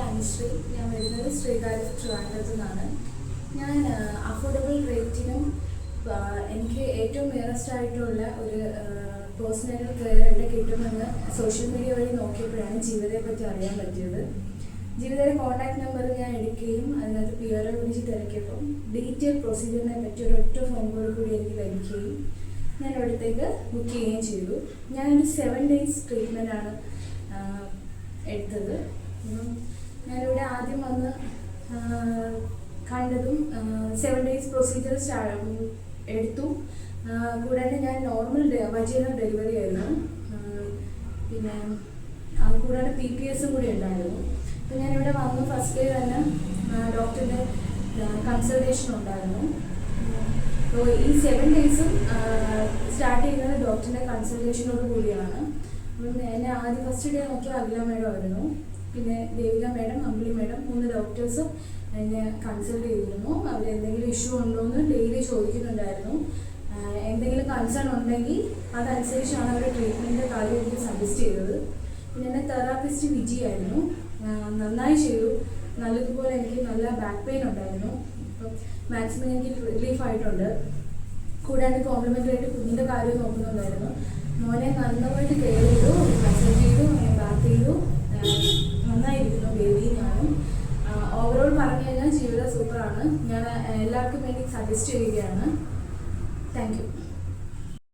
അനുശ്രീ. ഞാൻ വരുന്നത് ശ്രീകാര്യം ട്രിവാൻഡ്രത്തു നിന്നാണ്. ഞാൻ അഫോർഡബിൾ റേറ്റിനും എനിക്ക് ഏറ്റവും നിയറസ്റ്റ് ആയിട്ടുള്ള ഒരു പേഴ്സണൽ കെയർ എവിടെ കിട്ടുമെന്ന് സോഷ്യൽ മീഡിയ വഴി നോക്കിയപ്പോഴാണ് ജീവിതയെ പറ്റി അറിയാൻ പറ്റിയത്. ജീവിതയുടെ കോൺടാക്ട് നമ്പർ ഞാൻ എടുക്കുകയും അതിനകത്ത് പിയറെ വിളിച്ച് തിരക്കിയപ്പോൾ ഡീറ്റെയിൽ പ്രൊസീജിയറിനെ പറ്റി ഒരൊറ്റ ഫോൺ കോൾ കൂടി എനിക്ക് ലഭിക്കുകയും ഞാൻ ഇവിടത്തേക്ക് ബുക്ക് ചെയ്യുകയും ചെയ്തു. ഞാനൊരു 7 days ട്രീറ്റ്മെൻറ്റാണ് എടുത്തത്. ഞാനിവിടെ ആദ്യം വന്ന് കണ്ടതും 7 days പ്രൊസീജിയർ എടുത്തു. കൂടാതെ ഞാൻ നോർമൽ വജൈനൽ ഡെലിവറി ആയിരുന്നു. പിന്നെ അത് കൂടാതെ PPS കൂടി ഉണ്ടായിരുന്നു. അപ്പോൾ ഞാനിവിടെ വന്നു ഫസ്റ്റ് ഡേ തന്നെ ഡോക്ടറിൻ്റെ കൺസൾട്ടേഷൻ ഉണ്ടായിരുന്നു. അപ്പോൾ ഈ 7 days സ്റ്റാർട്ട് ചെയ്യുന്നത് ഡോക്ടറിൻ്റെ കൺസൾട്ടേഷനോട് കൂടിയാണ്. അപ്പം എന്നെ ആദ്യം ഫസ്റ്റ് ഡേ നോക്കിയ അഖില മേഡം ആയിരുന്നു. പിന്നെ ദേവിക മേഡം, അമ്പിളി മേഡം, 3 ഡോക്ടേഴ്സും എന്നെ കൺസൾട്ട് ചെയ്തിരുന്നു. അവർ എന്തെങ്കിലും ഇഷ്യൂ ഉണ്ടോ എന്ന് ഡെയിലി ചോദിക്കുന്നുണ്ടായിരുന്നു. എന്തെങ്കിലും കൺസേൺ ഉണ്ടെങ്കിൽ അതനുസരിച്ചാണ് അവർ ട്രീറ്റ്മെൻറ്റിൻ്റെ കാര്യം എനിക്ക് സജസ്റ്റ് ചെയ്തത്. പിന്നെ എന്നെ തെറാപ്പിസ്റ്റ് വിജി ആയിരുന്നു. നന്നായി ചെയ്തു. നല്ലതുപോലെ എനിക്ക് നല്ല ബാക്ക് പെയിൻ ഉണ്ടായിരുന്നു. അപ്പം മാക്സിമം എനിക്ക് റിലീഫായിട്ടുണ്ട്. കൂടാതെ കോംപ്ലിമെൻ്ററി ആയിട്ട് കുഞ്ഞിൻ്റെ കാര്യം നോക്കുന്നുണ്ടായിരുന്നു. മോനെ നന്നായിട്ട് കെയർ ചെയ്തു, മസാജ് ചെയ്തു, ബാത്ത് ചെയ്തു. നന്നായിരിക്കുന്നു ബേബി. ഞാനും ഓവറോൾ പറഞ്ഞു കഴിഞ്ഞാൽ ജീവിതം സൂപ്പറാണ്. ഞാൻ എല്ലാവർക്കും വേണ്ടി സജസ്റ്റ് ചെയ്യുകയാണ്. Thank you.